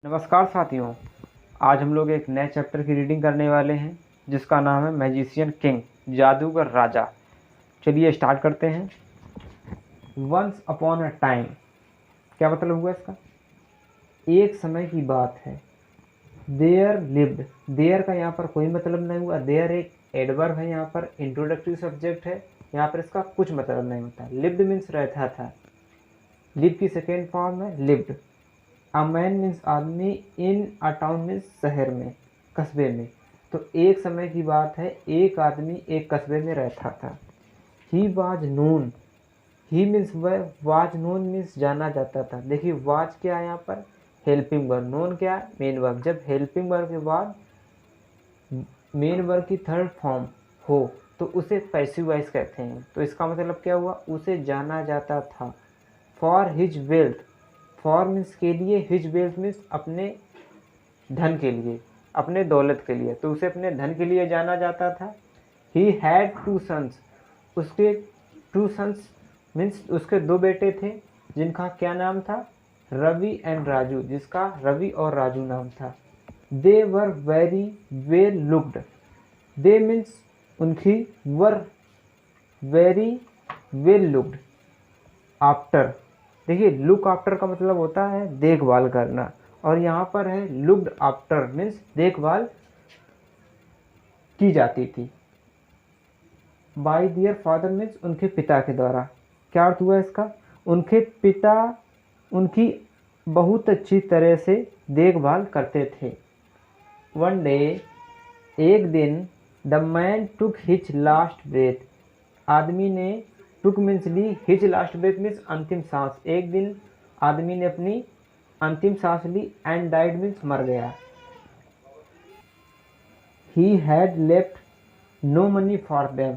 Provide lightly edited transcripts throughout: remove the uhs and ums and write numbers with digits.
नमस्कार साथियों। आज हम लोग एक नए चैप्टर की रीडिंग करने वाले हैं जिसका नाम है मैजिशियन किंग, जादूगर राजा। चलिए स्टार्ट करते हैं। वंस अपॉन अ टाइम, क्या मतलब हुआ इसका? एक समय की बात है। देयर लिव्ड, देयर का यहाँ पर कोई मतलब नहीं हुआ। देयर एक एडवर्ब है, यहाँ पर इंट्रोडक्टरी सब्जेक्ट है, यहाँ पर इसका कुछ मतलब नहीं होता। लिव्ड मीन्स रहता था, लिव की सेकेंड फॉर्म है लिव्ड। अ मैन मीन्स आदमी, इन अ टाउन मीन्स शहर में, कस्बे में। तो एक समय की बात है, एक आदमी एक कस्बे में रहता था। He was known, he means वह, वाज नोन मीन्स जाना जाता था। देखिए वाज क्या है यहाँ पर? Helping verb. नोन क्या है? Main verb. जब हेल्पिंग वर्ब के बाद मेन वर्ब की थर्ड फॉर्म हो तो उसे पैसिव वॉइस कहते हैं। तो इसका मतलब क्या हुआ? उसे जाना जाता था। For his wealth, for means के लिए, हिज वेल्थ मीन्स अपने धन के लिए, अपने दौलत के लिए। तो उसे अपने धन के लिए जाना जाता था। ही हैड टू सन्स, उसके टू सन्स मीन्स उसके दो बेटे थे जिनका क्या नाम था? रवि एंड राजू, जिसका रवि और राजू नाम था। They were very well looked, they means उनकी, were very well looked after. देखिए लुक आफ्टर का मतलब होता है देखभाल करना, और यहाँ पर है लुक्ड आफ्टर मीन्स देखभाल की जाती थी। बाय दियर फादर मीन्स उनके पिता के द्वारा। क्या अर्थ हुआ इसका? उनके पिता उनकी बहुत अच्छी तरह से देखभाल करते थे। वन डे, एक दिन, the man took his last breath, आदमी ने, टुक मीन्स ली, हिज लास्ट ब्रेथ मीन्स अंतिम सांस। एक दिन आदमी ने अपनी अंतिम सांस ली, एंड डाइड मीन्स मर गया। He had left no money for them,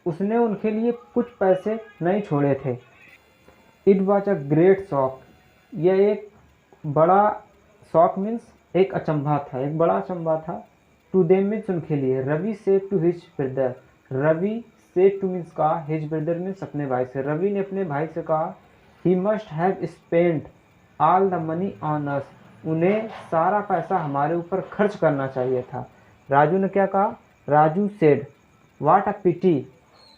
उसने उनके लिए कुछ पैसे नहीं छोड़े थे। It was a great shock, यह एक बड़ा, शॉक मीन्स एक अचंभा था, एक बड़ा अचंभा था। टू देम मीन्स उनके लिए। Ravi said to his brother, Ravi said to means कहा, हिज ब्रदर मीन्स अपने भाई से। रवि ने अपने भाई से कहा, he must have spent all the money on us, उन्हें सारा पैसा हमारे ऊपर खर्च करना चाहिए था। राजू ने क्या कहा? राजू सेड, वाट अ पिटी,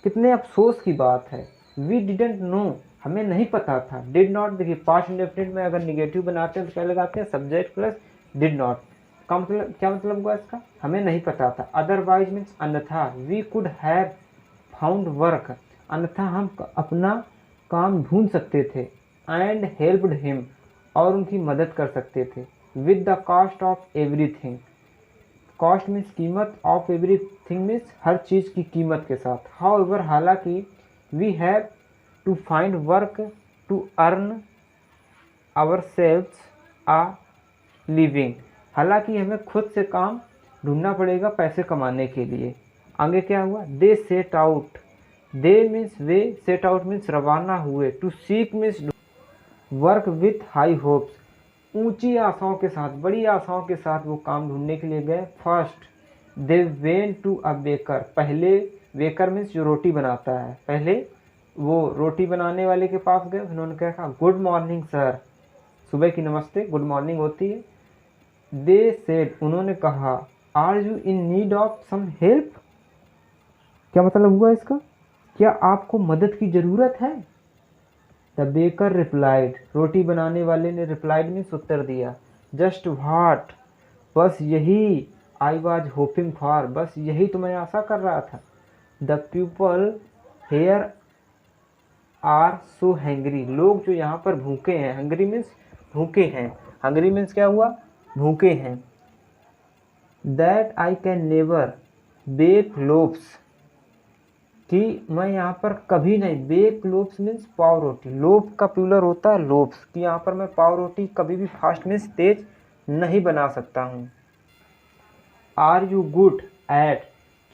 कितने अफसोस की बात है। वी डिडेंट नो, हमें नहीं पता था। डिड नॉट, देखिए पास्ट इंडेफिनिट में अगर निगेटिव बनाते हैं तो क्या लगाते हैं? Subject plus did not. का मतलब क्या मतलब हुआ इसका? हमें नहीं पता था। अदरवाइज मीन्स अन्यथा, we could have found work, अन्यथा हम अपना काम ढूंढ सकते थे। एंड हेल्प्ड हिम, और उनकी मदद कर सकते थे। With the cost of everything, cost means कीमत, ऑफ एवरीथिंग मीन्स हर चीज़ की कीमत के साथ। हाउएवर, हालांकि, we have to find work to earn ourselves a living, हालांकि हमें खुद से काम ढूंढना पड़ेगा पैसे कमाने के लिए। आगे क्या हुआ? They set out, they means वे, सेट आउट मीन्स रवाना हुए। To seek means work with high hopes, ऊंची आशाओं के साथ, बड़ी आशाओं के साथ वो काम ढूंढने के लिए गए। First they went to a baker, पहले, बेकर मीन्स जो रोटी बनाता है, पहले वो रोटी बनाने वाले के पास गए। उन्होंने क्या कहा? गुड मॉर्निंग सर, सुबह की नमस्ते, गुड मॉर्निंग होती है। दे सेड, उन्होंने कहा, are you in need of some help, क्या मतलब हुआ इसका? क्या आपको मदद की ज़रूरत है? द बेकर रिप्लाइड, रोटी बनाने वाले ने रिप्लाइड मीन्स उत्तर दिया। जस्ट व्हाट, बस यही, आई वॉज होपिंग फॉर, बस यही तो मैं आशा कर रहा था। The people here are so hungry, लोग जो यहाँ पर भूखे हैं, हंग्री मीन्स भूखे हैं, हंग्री मीन्स क्या हुआ? भूखे हैं। That I can never bake loafs, कि मैं यहाँ पर कभी नहीं, बेक लोफ्स मीन्स पाव रोटी, लोफ का प्लूरल होता है लोफ्स, कि यहाँ पर मैं पाव रोटी कभी भी फास्ट मीन्स तेज नहीं बना सकता हूँ। आर यू गुड एट,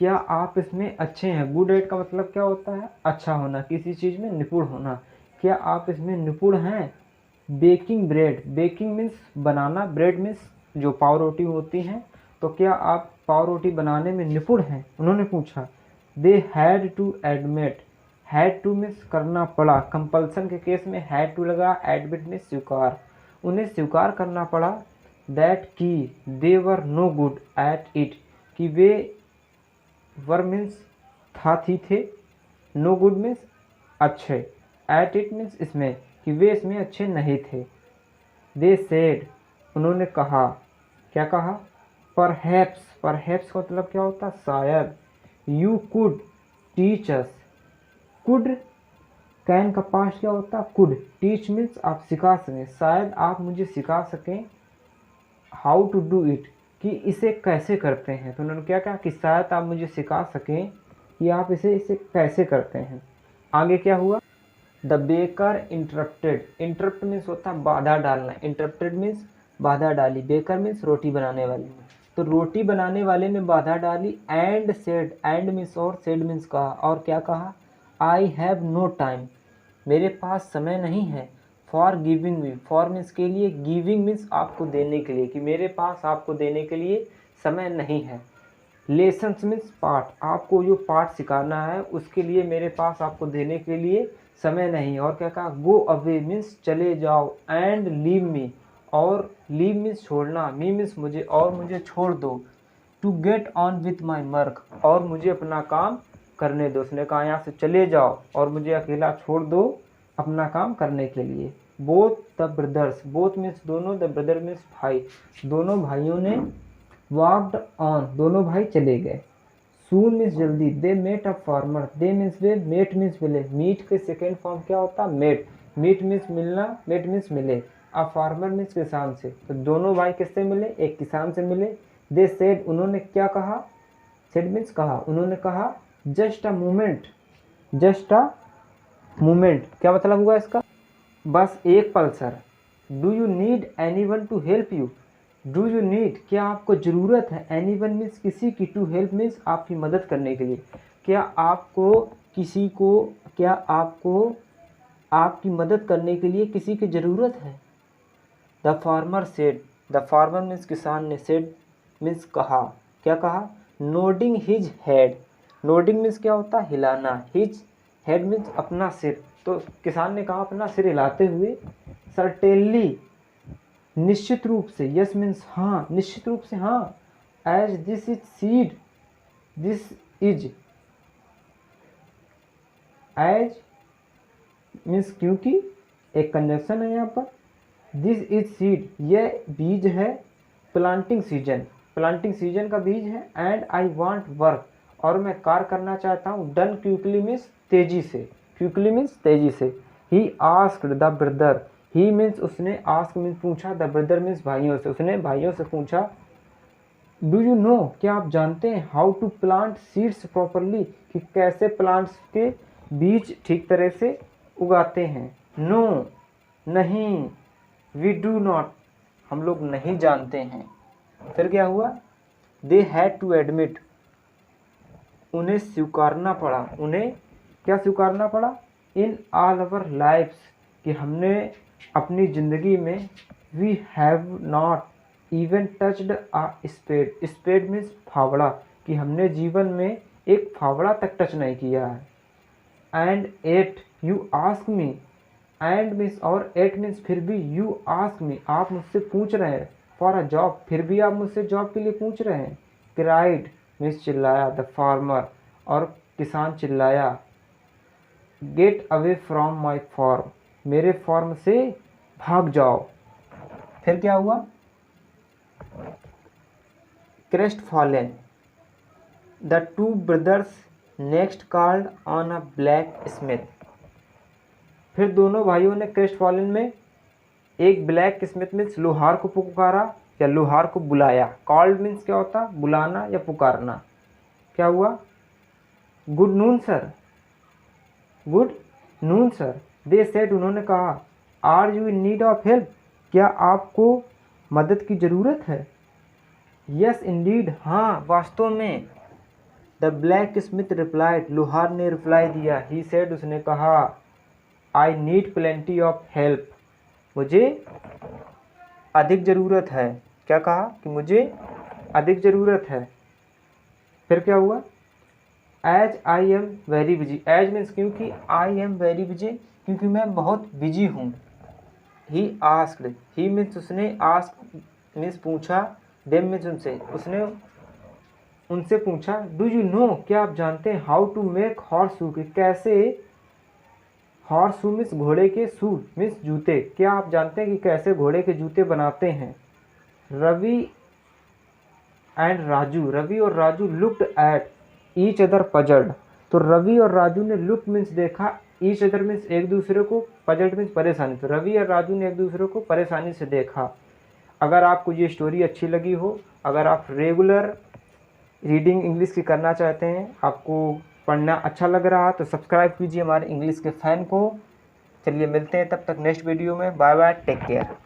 क्या आप इसमें अच्छे हैं? गुड एट का मतलब क्या होता है? अच्छा होना, किसी चीज़ में निपुण होना। क्या आप इसमें निपुण हैं? बेकिंग ब्रेड, बेकिंग मीन्स बनाना, ब्रेड मीन्स जो पाव रोटी होती हैं। तो क्या आप पाव रोटी बनाने में निपुण हैं? उन्होंने पूछा। They had to admit, had to means करना पड़ा, कंपल्सन के केस में हैड टू लगा, एडमिट मीन्स स्वीकार, उन्हें स्वीकार करना पड़ा दैट की they were no good at it, कि वे वर मीन्स था थी थे, नो गुड मीन्स अच्छे, एट इट मीन्स इसमें, कि वे इसमें अच्छे नहीं थे। दे सेड उन्होंने कहा, क्या कहा, परहैप्स, परहैप्स का मतलब क्या होता है, शायद, you could teach us, could can का पास्ट क्या होता है, कुड, टीच मीन्स आप सिखा सकें, शायद आप मुझे सिखा सकें, हाउ टू डू इट, कि इसे कैसे करते हैं। तो उन्होंने क्या कहा कि शायद आप मुझे सिखा सकें कि आप इसे कैसे करते हैं। आगे क्या हुआ, the baker interrupted, interrupt means होता है बाधा डालना, इंटरप्टेड मीन्स बाधा डाली, बेकर मीन्स रोटी बनाने वाले ने, तो रोटी बनाने वाले ने बाधा डाली, एंड सेड, एंड मीन्स और, सेड मीन्स कहा, और क्या कहा, आई हैव नो टाइम, मेरे पास समय नहीं है, for giving me, for means के लिए, गिविंग मीन्स आपको देने के लिए, कि मेरे पास आपको देने के लिए समय नहीं है, लेसन्स मीन्स पाठ, आपको जो पाठ सिखाना है उसके लिए मेरे पास आपको देने के लिए समय नहीं। और क्या कहा, गो अवे मीन्स चले जाओ, एंड लीव मी, और लीव मीन्स छोड़ना, मी मीन्स मुझे, और मुझे छोड़ दो, to get on with my work, और मुझे अपना काम करने दो। उसने कहा यहाँ से चले जाओ और मुझे अकेला छोड़ दो अपना काम करने के लिए। Both the brothers, both means दोनों, द ब्रदर मीन्स भाई, दोनों भाइयों ने वॉकड ऑन, दोनों भाई चले गए। सून मीन्स जल्दी, they met a farmer, they means वे, मेट मीन्स मिले, मीट के सेकेंड फॉर्म क्या होता है, मेट, मीट मीन्स मिलना, मेट मीन्स मिले, अ फार्मर मीन्स किसान से, तो दोनों भाई किससे मिले, एक किसान से मिले। दे सेड उन्होंने क्या कहा, सेड मीन्स कहा, उन्होंने कहा, just a moment, just a moment क्या मतलब हुआ इसका, बस एक पल sir. Do you need any one two help you, do you need क्या आपको ज़रूरत है, एनी वन मीन्स किसी की, टू हेल्प मीन्स आपकी मदद करने के लिए, क्या आपको किसी को, क्या आपको आपकी मदद करने के लिए किसी की ज़रूरत है। The farmer said, the farmer means किसान ने, सेड मीन्स कहा, क्या कहा, nodding his head, nodding means क्या होता है, हिलाना, हिज हेड मीन्स अपना सिर, तो किसान ने कहा अपना सिर हिलाते हुए, सर्टेनली निश्चित रूप से, यस मीन्स हाँ, निश्चित रूप से हाँ, as this is said, this is, as means क्योंकि, एक कंजक्शन है यहाँ पर, दिस इज सीड यह बीज है, प्लांटिंग सीजन, प्लांटिंग सीजन का बीज है, एंड आई वांट वर्क और मैं कार्य करना चाहता हूँ, डन क्विकली मीन्स तेजी से, क्विकली मीन्स तेजी से। He asked the brother, he means उसने, आस्क मीन्स पूछा, द ब्रदर मीन्स भाइयों से, उसने भाइयों से पूछा, डू यू नो क्या आप जानते हैं, how to plant seeds properly, कि कैसे प्लांट्स के बीज ठीक तरह से उगाते हैं। नो नहीं, वी डू नॉट हम लोग नहीं जानते हैं। फिर क्या हुआ, दे हैड टू एडमिट उन्हें स्वीकारना पड़ा, उन्हें क्या स्वीकारना पड़ा, इन ऑल अवर लाइफ्स कि हमने अपनी ज़िंदगी में, we have not even touched a spade, spade means फावड़ा, कि हमने जीवन में एक फावड़ा तक टच नहीं किया है। And yet you ask me, and means और, एट मीन्स फिर भी, यू आस्क मी आप मुझसे पूछ रहे हैं, फॉर अ जॉब फिर भी आप मुझसे जॉब के लिए पूछ रहे हैं। क्राइड मीन्स चिल्लाया, द फार्मर और किसान चिल्लाया, get away from my farm मेरे फार्म से भाग जाओ। फिर क्या हुआ, crestfallen, the two brothers next called on a blacksmith, फिर दोनों भाइयों ने क्रेस्ट फॉलन में एक ब्लैक स्मिथ मीन्स लोहार को पुकारा या लोहार को बुलाया, कॉल्ड मीन्स क्या होता, बुलाना या पुकारना। क्या हुआ, good noon sir, good noon sir, they said उन्होंने कहा, are you in need of help क्या आपको मदद की ज़रूरत है। यस इंडीड हाँ वास्तव में। द ब्लैक स्मिथ रिप्लाइड लोहार ने रिप्लाई दिया, ही सेड उसने कहा, I need plenty of help मुझे अधिक ज़रूरत है। क्या कहा कि मुझे अधिक ज़रूरत है। फिर क्या हुआ, as I am very busy, as means क्योंकि, आई एम वेरी बिजी क्योंकि मैं बहुत बिजी हूँ। ही आस्क्ड, ही मीन्स उसने, आस्क मीन्स पूछा, देम मीन्स उनसे, उसने उनसे पूछा, डू यू नो, क्या आप जानते हैं, how to make horseshoe, कैसे, हॉर्स शू मीन्स घोड़े के, शू मीन्स जूते, क्या आप जानते हैं कि कैसे घोड़े के जूते बनाते हैं। रवि रवि और Raju looked at each other puzzled, तो रवि और राजू ने लुक मीन्स देखा, ईच अदर मीन्स एक दूसरे को, पजल्ड मीन्स परेशानी, तो रवि और राजू ने एक दूसरे को परेशानी से देखा। अगर आपको ये स्टोरी अच्छी लगी हो, अगर आप रेगुलर रीडिंग इंग्लिश की करना चाहते हैं, आपको पढ़ना अच्छा लग रहा तो सब्सक्राइब कीजिए हमारे इंग्लिश के फैन को। चलिए मिलते हैं तब तक नेक्स्ट वीडियो में, बाय बाय, टेक केयर।